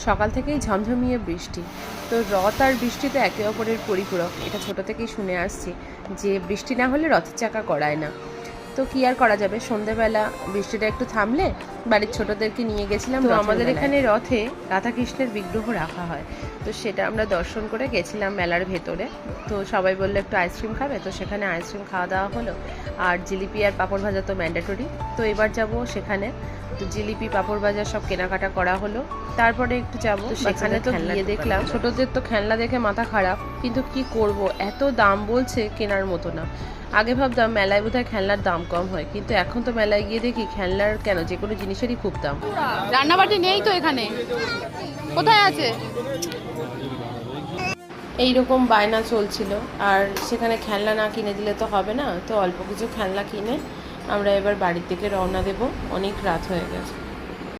সকাল থেকেই ঝমঝমিয়ে বৃষ্টি। তো রথ আর বৃষ্টি তো একে অপরের পরিপূরক, এটা ছোট থেকেই শুনে আসছি যে বৃষ্টি না হলে রথের চাকা গড়ায় না। তো কি আর করা যাবে, সন্ধেবেলা বৃষ্টিটা একটু থামলে বাড়ির ছোটদেরকে নিয়ে গেছিলাম। তো আমাদের এখানে রথে রাধাকৃষ্ণের বিগ্রহ রাখা হয়, তো সেটা আমরা দর্শন করে গেছিলাম মেলার ভেতরে। তো সবাই বললো একটু আইসক্রিম খাবে, তো সেখানে আইসক্রিম খাওয়া দাওয়া হলো। আর জিলিপি আর পাঁপড় ভাজা তো ম্যান্ডেটরি, তো এবার যাব সেখানে। তো জিলিপি পাঁপড় ভাজা সব কেনাকাটা করা হলো, তারপরে একটু যাবো সেখানে। তো গিয়ে দেখলাম ছোটদের তো খেলনা দেখে মাথা খারাপ, কিন্তু কি করব, এত দাম বলছে কেনার মতো না। আগে ভাবতাম মেলায় বোধহয় খেলনার দাম কম হয়, কিন্তু এখন তো মেলায় গিয়ে দেখি খেলনার কেন, যে কোনো জিনিসেরই খুব দাম। রান্নাবাটি নেই তো এখানে, কোথায় আছে? এইরকম বায়না চলছিল, আর সেখানে খেলনা না কিনে দিলে তো হবে না। তো অল্প কিছু খেলনা কিনে আমরা এবার বাড়ির দিকে রওনা দেব, অনেক রাত হয়ে গেছে।